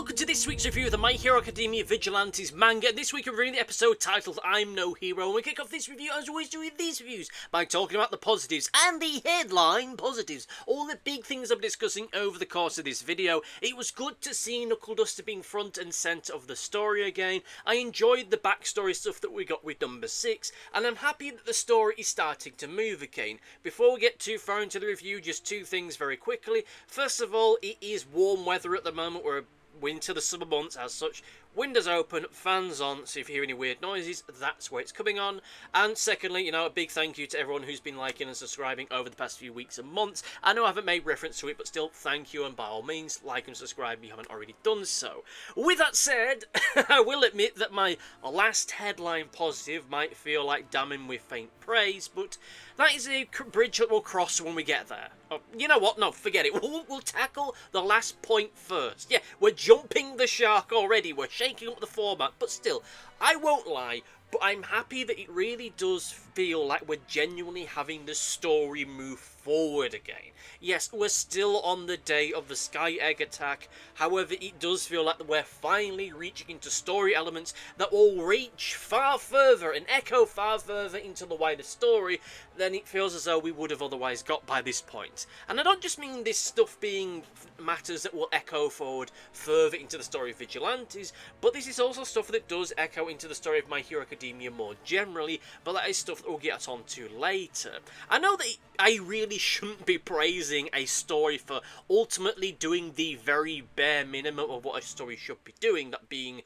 welcome to this week's review of the My Hero Academia Vigilantes manga. This week I'm reading the episode titled I'm No Hero, and we kick off this review as always doing these reviews by talking about the positives and the headline positives, all the big things I'm discussing over the course of this video. It was good to see Knuckle Duster being front and centre of the story again. I enjoyed the backstory stuff that we got with number 6, and I'm happy that the story is starting to move again. Before we get too far into the review, just two things very quickly. First of all, it is warm weather at the moment. We're winter, the summer months as such. Windows open, fans on, so if you hear any weird noises, that's where it's coming on. And secondly, a big thank you to everyone who's been liking and subscribing over the past few weeks and months. I know I haven't made reference to it, but still, thank you, and by all means, like and subscribe if you haven't already done so. With that said, I will admit that my last headline positive might feel like damning with faint praise, but that is a bridge that we'll cross when we get there. Oh, you know what? No, forget it. We'll tackle the last point first. Yeah, we're jumping the shark already. We're shaking up the format, but still, I won't lie, but I'm happy that it really does feel like we're genuinely having the story move forward again. Yes, we're still on the day of the Sky Egg attack, however it does feel like we're finally reaching into story elements that will reach far further and echo far further into the wider story than it feels as though we would have otherwise got by this point. And I don't just mean this stuff being matters that will echo forward further into the story of Vigilantes, but this is also stuff that does echo into the story of My Hero Academia more generally, but that is stuff that we'll get onto later. I know that I really shouldn't be praising a story for ultimately doing the very bare minimum of what a story should be doing, that being,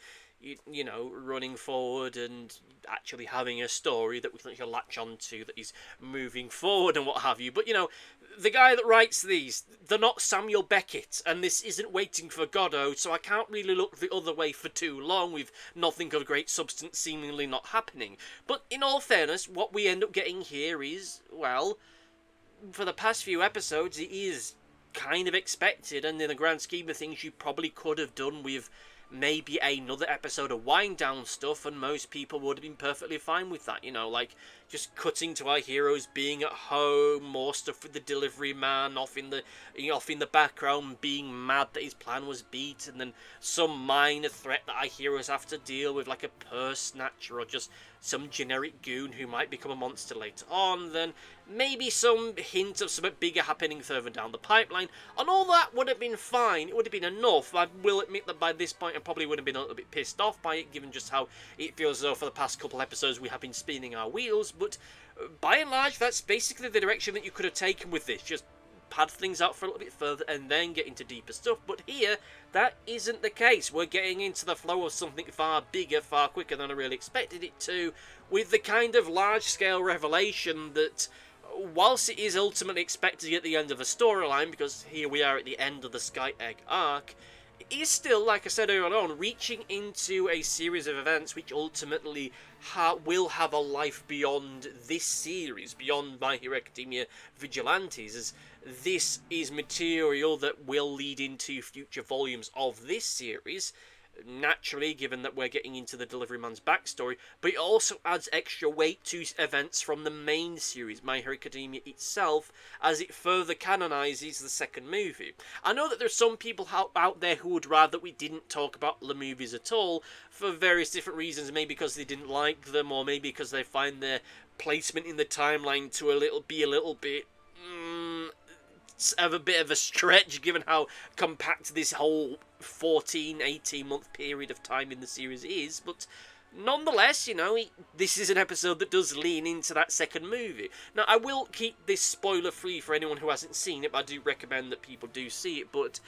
running forward and actually having a story that we can latch onto that is moving forward and what have you. But, the guy that writes these, they're not Samuel Beckett, and this isn't Waiting for Godot, so I can't really look the other way for too long with nothing of great substance seemingly not happening. But in all fairness, what we end up getting here is, well, for the past few episodes, it is kind of expected, and in the grand scheme of things, you probably could have done with maybe another episode of wind down stuff, and most people would have been perfectly fine with that, like just cutting to our heroes being at home, more stuff with the delivery man off in the background, being mad that his plan was beat, and then some minor threat that our heroes have to deal with, like a purse snatcher or just some generic goon who might become a monster later on, then maybe some hint of something bigger happening further down the pipeline, and all that would have been fine. It would have been enough. I will admit that by this point I probably would have been a little bit pissed off by it, given just how it feels as though for the past couple episodes we have been spinning our wheels, but by and large that's basically the direction that you could have taken with this. Just pad things out for a little bit further and then get into deeper stuff. But here, that isn't the case. We're getting into the flow of something far bigger, far quicker than I really expected it to, with the kind of large-scale revelation that, whilst it is ultimately expected at the end of the storyline, because here we are at the end of the Sky Egg arc, it is still, like I said earlier on, reaching into a series of events which ultimately will have a life beyond this series, beyond My Hero Academia Vigilantes, as this is material that will lead into future volumes of this series, naturally, given that we're getting into the delivery man's backstory, but it also adds extra weight to events from the main series, My Hero Academia itself, as it further canonizes the second movie. I know that there's some people out there who would rather that we didn't talk about the movies at all, for various different reasons, maybe because they didn't like them, or maybe because they find their placement in the timeline to be a little bit of a bit of a stretch, given how compact this whole 18 month period of time in the series is. But nonetheless, this is an episode that does lean into that second movie. Now, I will keep this spoiler free for anyone who hasn't seen it, but I do recommend that people do see it. But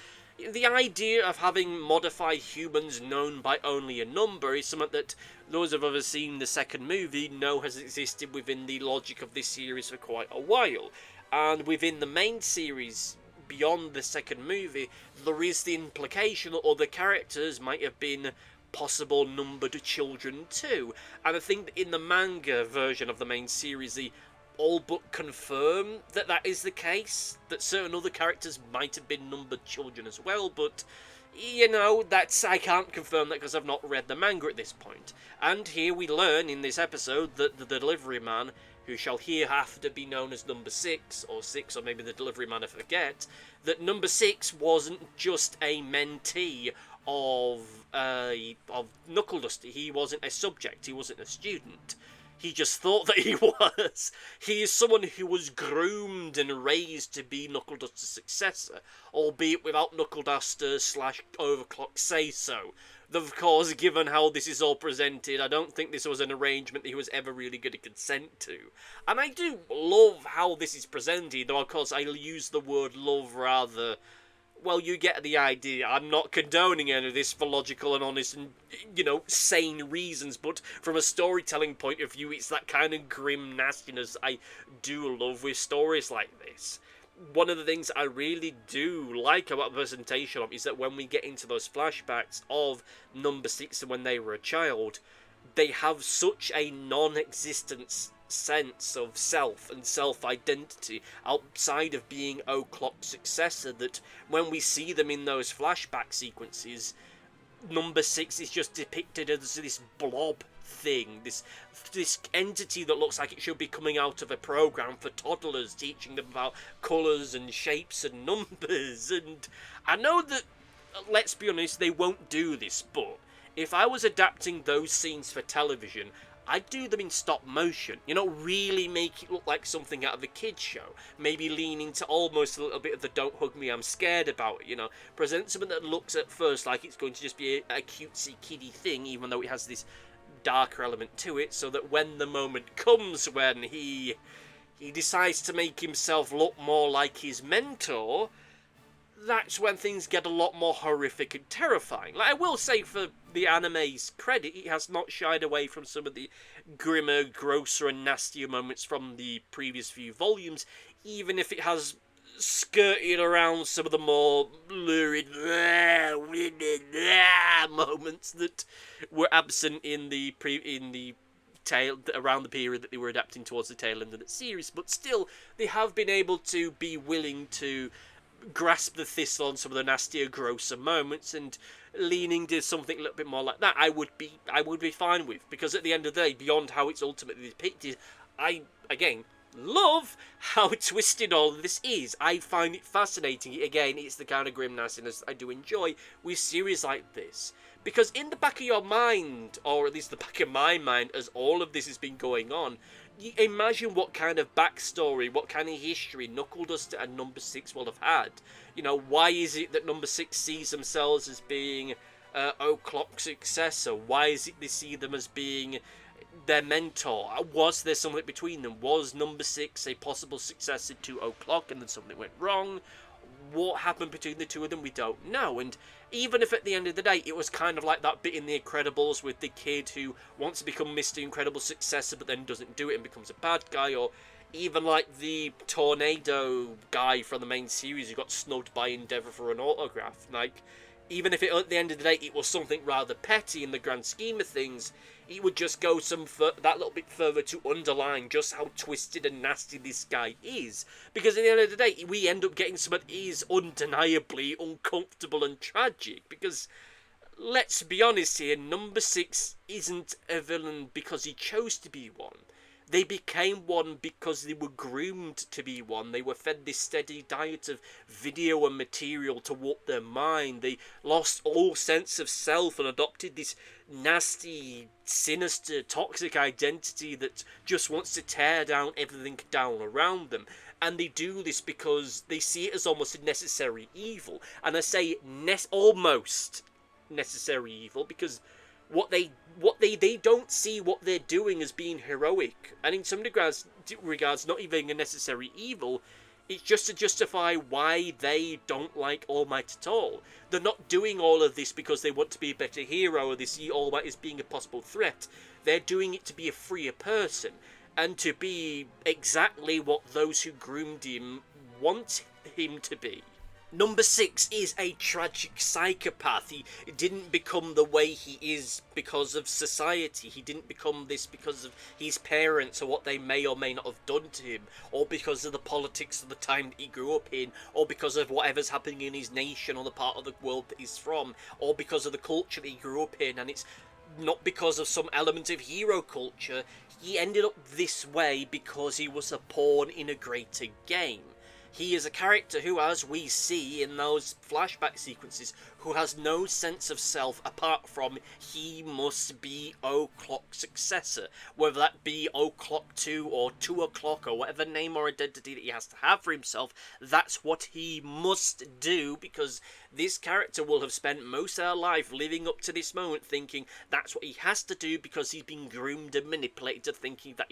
the idea of having modified humans known by only a number is something that those of us who have seen the second movie know has existed within the logic of this series for quite a while. And within the main series, beyond the second movie, there is the implication that other characters might have been possible numbered children too. And I think that in the manga version of the main series, they all but confirm that that is the case, that certain other characters might have been numbered children as well, but I can't confirm that because I've not read the manga at this point. And here we learn in this episode that the delivery man, who shall hereafter be known as number 6, or maybe the delivery man, I forget, that number 6 wasn't just a mentee of Knuckle Duster. He wasn't a subject. He wasn't a student. He just thought that he was. He is someone who was groomed and raised to be Knuckle Duster's successor, albeit without Knuckle Duster / Overclock say so. Of course, given how this is all presented, I don't think this was an arrangement that he was ever really going to consent to. And I do love how this is presented, though of course I'll use the word love rather... Well, you get the idea. I'm not condoning any of this for logical and honest and, sane reasons, but from a storytelling point of view, it's that kind of grim nastiness I do love with stories like this. One of the things I really do like about the presentation of is that when we get into those flashbacks of Number 6 and when they were a child, they have such a non-existent sense of self and self-identity outside of being O'Clock's successor that when we see them in those flashback sequences, Number 6 is just depicted as this blob thing, this entity that looks like it should be coming out of a program for toddlers, teaching them about colours and shapes and numbers. And I know that, let's be honest, they won't do this, but if I was adapting those scenes for television, I'd do them in stop motion, really make it look like something out of a kid's show. Maybe lean into almost a little bit of the don't hug me, I'm scared about it, Present something that looks at first like it's going to just be a cutesy kiddie thing, even though it has this darker element to it, so that when the moment comes when he decides to make himself look more like his mentor, that's when things get a lot more horrific and terrifying. Like, I will say, for the anime's credit, it has not shied away from some of the grimmer, grosser and nastier moments from the previous few volumes, even if it has skirted around some of the more lurid moments that were absent in the tail around the period that they were adapting towards the tail end of the series. But still, they have been able to be willing to grasp the thistle on some of the nastier, grosser moments and leaning to something a little bit more like that. I would be fine with, because at the end of the day, beyond how it's ultimately depicted, I again love how twisted all of this is. I find it fascinating. Again, it's the kind of grim nastiness I do enjoy with series like this. Because in the back of your mind, or at least the back of my mind, as all of this has been going on, you imagine what kind of backstory, what kind of history Knuckle Duster and Number 6 will have had. Why is it that Number 6 sees themselves as being O'Clock's successor? Why is it they see them as being their mentor? Was there something between them? Was Number 6 a possible successor to O'Clock and then something went wrong? What happened between the two of them, we don't know. And even if at the end of the day it was kind of like that bit in The Incredibles with the kid who wants to become Mr. Incredible's successor but then doesn't do it and becomes a bad guy, or even like the tornado guy from the main series who got snubbed by Endeavour for an autograph, like, even if at the end of the day it was something rather petty in the grand scheme of things, it would just go that little bit further to underline just how twisted and nasty this guy is. Because at the end of the day, we end up getting something that is undeniably uncomfortable and tragic. Because, let's be honest here, Number 6 isn't a villain because he chose to be one. They became one because they were groomed to be one. They were fed this steady diet of video and material to warp their mind. They lost all sense of self and adopted this nasty, sinister, toxic identity that just wants to tear down everything down around them. And they do this because they see it as almost a necessary evil. And I say almost necessary evil because they don't see what they're doing as being heroic, and in some regards not even a necessary evil. It's just to justify why they don't like All Might at all. They're not doing all of this because they want to be a better hero or they see All Might as being a possible threat. They're doing it to be a freer person and to be exactly what those who groomed him want him to be. Number 6 is a tragic psychopath. He didn't become the way he is because of society. He didn't become this because of his parents or what they may or may not have done to him, or because of the politics of the time that he grew up in, or because of whatever's happening in his nation or the part of the world that he's from, or because of the culture that he grew up in. And it's not because of some element of hero culture. He ended up this way because he was a pawn in a greater game. He is a character who, as we see in those flashback sequences, who has no sense of self apart from he must be O'Clock's successor. Whether that be O'Clock 2 or 2 o'clock or whatever name or identity that he has to have for himself, that's what he must do, because this character will have spent most of their life living up to this moment thinking that's what he has to do, because he's been groomed and manipulated to thinking that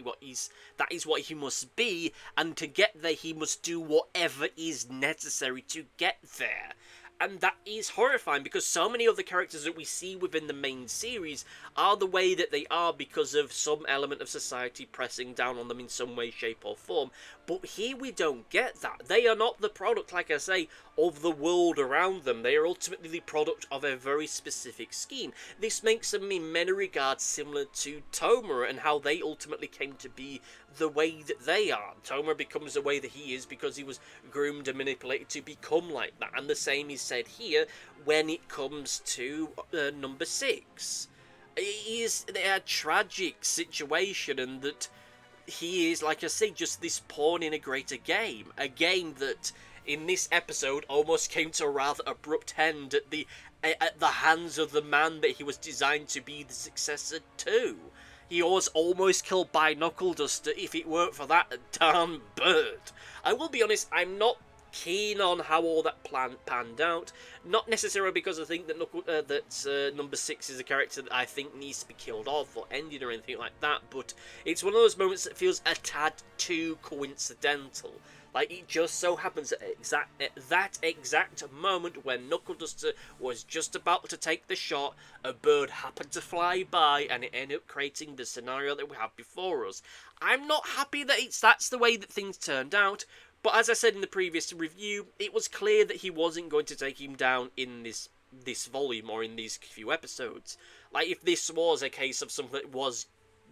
is what he must be, and to get there he must do whatever is necessary to get there. And that is horrifying, because so many of the characters that we see within the main series are the way that they are because of some element of society pressing down on them in some way, shape or form. But here we don't get that. They are not the product, like I say, of the world around them. They are ultimately the product of a very specific scheme. This makes them in many regards similar to Tomura and how they ultimately came to be the way that they are. Tomura becomes the way that he is because he was groomed and manipulated to become like that. And the same is said here when it comes to number 6. It is a tragic situation, and that he is, like I say, just this pawn in a greater game. A game that, in this episode, almost came to a rather abrupt end at the hands of the man that he was designed to be the successor to. He was almost killed by Knuckle Duster if it weren't for that darn bird. I will be honest, I'm not keen on how all that plan panned out. Not necessarily because I think that number 6 is a character that I think needs to be killed off or ended or anything like that, but it's one of those moments that feels a tad too coincidental. Like, it just so happens at that exact moment when Knuckle Duster was just about to take the shot, a bird happened to fly by, and it ended up creating the scenario that we have before us. I'm not happy that that's the way that things turned out, but as I said in the previous review, it was clear that he wasn't going to take him down in this volume or in these few episodes. Like, if this was a case of something that was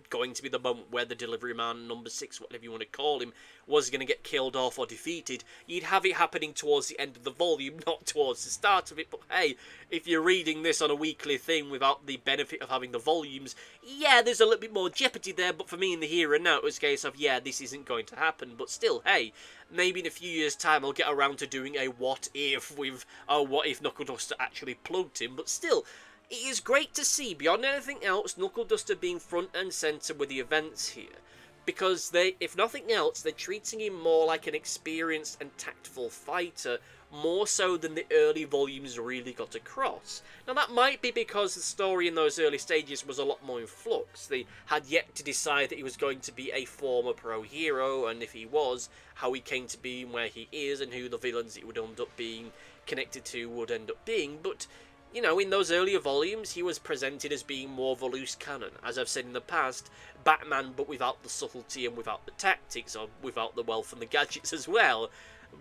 going to be the moment where the delivery man, number 6, whatever you want to call him, was going to get killed off or defeated, you'd have it happening towards the end of the volume, not towards the start of it. But hey, if you're reading this on a weekly thing without the benefit of having the volumes, yeah, there's a little bit more jeopardy there, but for me in the here and now, it was a case of, yeah, this isn't going to happen. But still, hey, maybe in a few years' time I'll get around to doing a what if with, oh, what if Knuckle Duster actually plugged him, but still, it is great to see, beyond anything else, Knuckle Duster being front and centre with the events here. Because if nothing else, they're treating him more like an experienced and tactful fighter, more so than the early volumes really got across. Now that might be because the story in those early stages was a lot more in flux. They had yet to decide that he was going to be a former pro hero, and if he was, how he came to be and where he is, and who the villains he would end up being connected to would end up being. But you know, in those earlier volumes, he was presented as being more of a loose cannon. As I've said in the past, Batman, but without the subtlety and without the tactics, or without the wealth and the gadgets as well.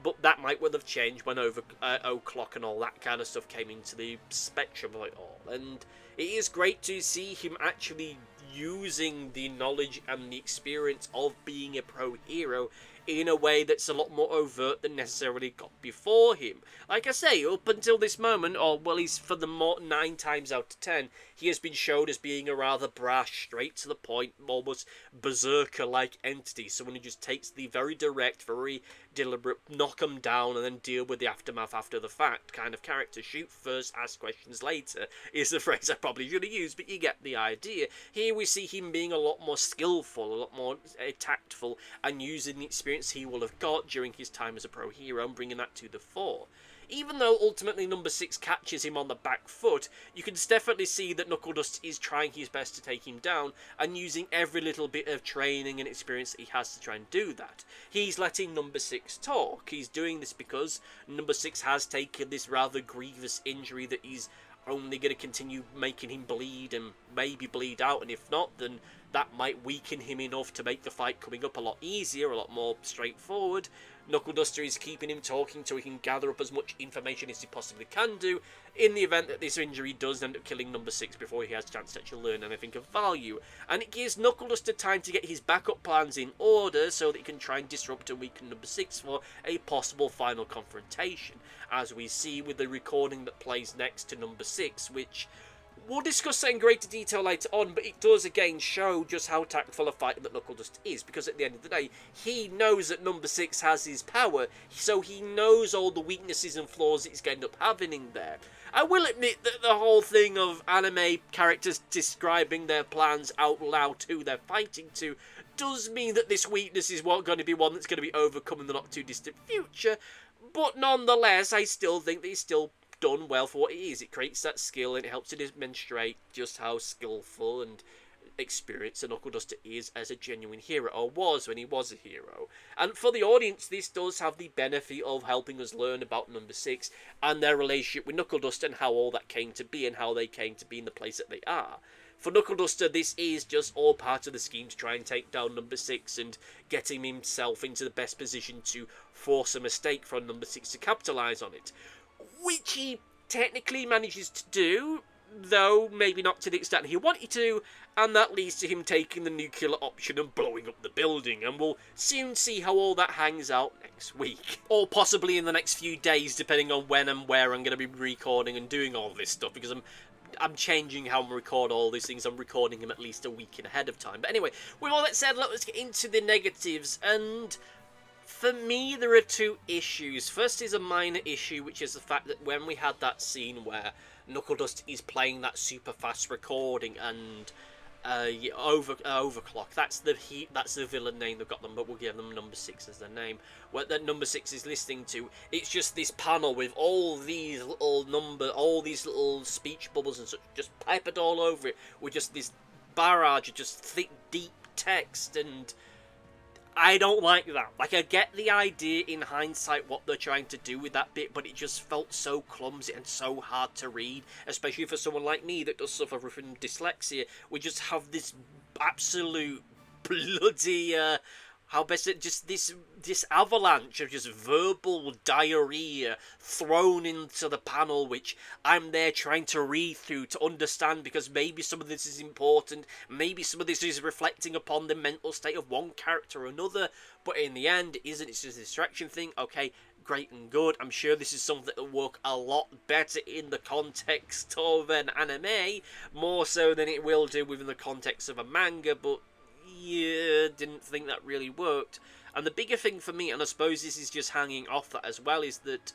But that might well have changed when O'Clock and all that kind of stuff came into the spectrum of it all. And it is great to see him actually using the knowledge and the experience of being a pro hero in a way that's a lot more overt than necessarily got before him. Like I say, up until this moment, or well, he's for the 9 times out of 10, he has been shown as being a rather brash, straight to the point, almost berserker-like entity. Someone who just takes the very direct, very deliberate, knock him down and then deal with the aftermath after the fact kind of character. Shoot first, ask questions later is the phrase I probably should have used, but you get the idea. Here we see him being a lot more skillful, a lot more tactful, and using the experience he will have got during his time as a pro hero and bringing that to the fore. Even though ultimately number 6 catches him on the back foot, you can definitely see that Knuckle Duster is trying his best to take him down and using every little bit of training and experience that he has to try and do that. He's letting number 6 talk. He's doing this because number 6 has taken this rather grievous injury that he's only going to continue making him bleed and maybe bleed out, and if not, then that might weaken him enough to make the fight coming up a lot easier, a lot more straightforward. Knuckle Duster is keeping him talking so he can gather up as much information as he possibly can do in the event that this injury does end up killing number 6 before he has a chance to actually learn anything of value. And it gives Knuckle Duster time to get his backup plans in order so that he can try and disrupt and weaken number 6 for a possible final confrontation, as we see with the recording that plays next to number 6, which, We'll discuss that in greater detail later on, but it does again show just how tactful a fighter that Knuckle Duster is, because at the end of the day, he knows that number 6 has his power, so he knows all the weaknesses and flaws that he's going to end up having in there. I will admit that the whole thing of anime characters describing their plans out loud to who they're fighting to does mean that this weakness is going to be one that's going to be overcome in the not too distant future, but nonetheless, I still think that he's still done well for what it is. It creates that skill and it helps to demonstrate just how skillful and experienced a Knuckle Duster is as a genuine hero, or was when he was a hero. And for the audience, this does have the benefit of helping us learn about number 6 and their relationship with Knuckle Duster and how all that came to be and how they came to be in the place that they are. For Knuckle Duster, this is just all part of the scheme to try and take down number 6 and get him himself into the best position to force a mistake from number 6 to capitalise on it. Which he technically manages to do, though maybe not to the extent he wanted to, and that leads to him taking the nuclear option and blowing up the building, and we'll soon see how all that hangs out next week. Or possibly in the next few days, depending on when and where I'm going to be recording and doing all this stuff, because I'm changing how I record all these things. I'm recording them at least a week ahead of time. But anyway, with all that said, let's get into the negatives, and for me, there are two issues. First is a minor issue, which is the fact that when we had that scene where Knuckle Duster is playing that super fast recording and Overclock, that's the villain name they've got them, but we'll give them number 6 as their name. What that number 6 is listening to, it's just this panel with all these little speech bubbles and such, just peppered all over it, with just this barrage of just thick, deep text, and I don't like that. Like, I get the idea in hindsight what they're trying to do with that bit, but it just felt so clumsy and so hard to read, especially for someone like me that does suffer from dyslexia. We just have this absolute bloody, just this avalanche of just verbal diarrhea thrown into the panel, which I'm there trying to read through to understand, because maybe some of this is important, maybe some of this is reflecting upon the mental state of one character or another, but in the end, it's just a distraction thing. Okay, great and good. I'm sure this is something that will work a lot better in the context of an anime, more so than it will do within the context of a manga, but yeah, didn't think that really worked. And the bigger thing for me, and I suppose this is just hanging off that as well, is that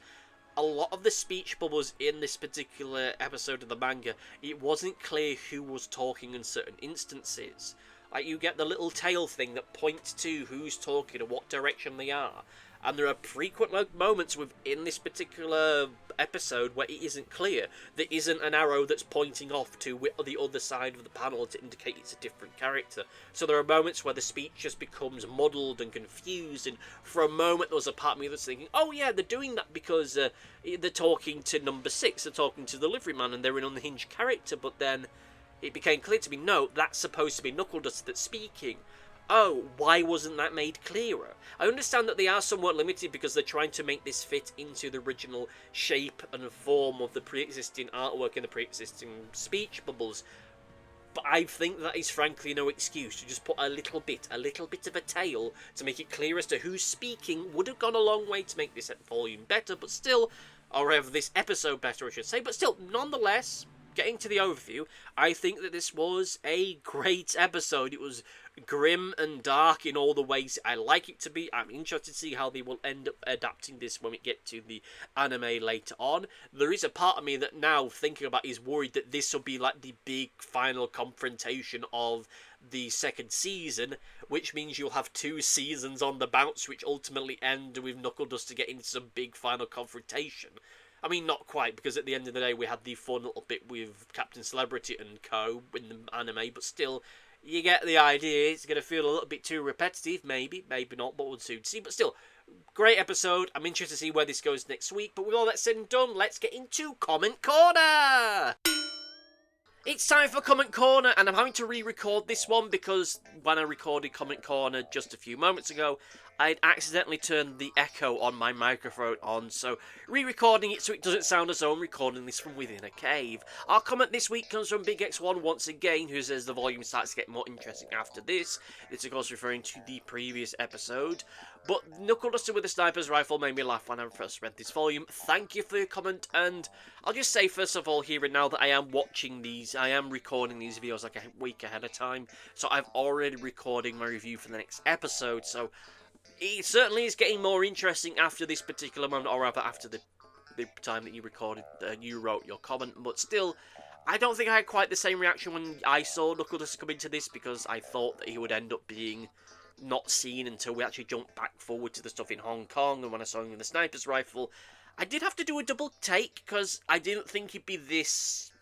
a lot of the speech bubbles in this particular episode of the manga, it wasn't clear who was talking in certain instances. Like, you get the little tail thing that points to who's talking and what direction they are. And there are frequent moments within this particular episode where it isn't clear. There isn't an arrow that's pointing off to the other side of the panel to indicate it's a different character. So there are moments where the speech just becomes muddled and confused, and for a moment there was a part of me that's thinking, oh yeah, they're doing that because they're talking to number 6, they're talking to the delivery man, and they're an unhinged character, but then it became clear to me, no, that's supposed to be Knuckle Duster that's speaking. Oh, why wasn't that made clearer? I understand that they are somewhat limited because they're trying to make this fit into the original shape and form of the pre-existing artwork and the pre-existing speech bubbles, but I think that is frankly no excuse to just put a little bit of a tail to make it clear as to who's speaking. Would have gone a long way to make this volume better, but still, or rather this episode better, I should say, but still, nonetheless, getting to the overview, I think that this was a great episode. It was grim and dark in all the ways I like it to be. I'm interested to see how they will end up adapting this when we get to the anime later on. There is a part of me that now, thinking about it, is worried that this will be like the big final confrontation of the second season, which means you'll have 2 seasons on the bounce, which ultimately end with Knuckle Duster getting into some big final confrontation. I mean, not quite, because at the end of the day we had the fun little bit with Captain Celebrity and co in the anime, but still, you get the idea. It's going to feel a little bit too repetitive, maybe not, but we'll soon see. But still, great episode. I'm interested to see where this goes next week, but with all that said and done, let's get into Comment Corner! It's time for Comment Corner, and I'm having to re-record this one because when I recorded Comment Corner just a few moments ago, I'd accidentally turned the echo on my microphone on, so re-recording it so it doesn't sound as though I'm recording this from within a cave. Our comment this week comes from Big X1 once again, who says the volume starts to get more interesting after this. It's of course referring to the previous episode. But Knuckle Duster with a sniper's rifle made me laugh when I first read this volume. Thank you for your comment, and I'll just say first of all here and now that I am watching these, I am recording these videos like a week ahead of time, so I'm already recording my review for the next episode, so it certainly is getting more interesting after this particular moment, or rather after the time that you recorded, you wrote your comment, but still, I don't think I had quite the same reaction when I saw Knuckle Duster come into this, because I thought that he would end up being not seen until we actually jumped back forward to the stuff in Hong Kong, and when I saw him with the sniper's rifle, I did have to do a double take, because I didn't think he'd be this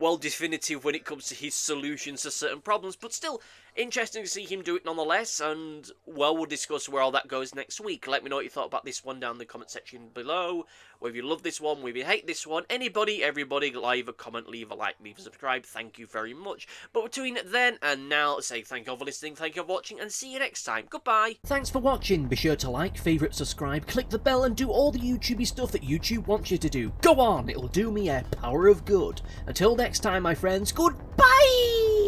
well definitive when it comes to his solutions to certain problems, but still interesting to see him do it nonetheless, and well, we'll discuss where all that goes next week. Let me know what you thought about this one down in the comment section below, whether you love this one, whether you hate this one, anybody, everybody, leave a comment, leave a like, leave a subscribe, thank you very much. But between then and now, say thank you for listening, thank you for watching, and see you next time. Goodbye. Thanks for watching. Be sure to like, favourite, subscribe, click the bell, and do all the YouTubey stuff that YouTube wants you to do. Go on, it'll do me a power of good. Until next time, my friends, goodbye!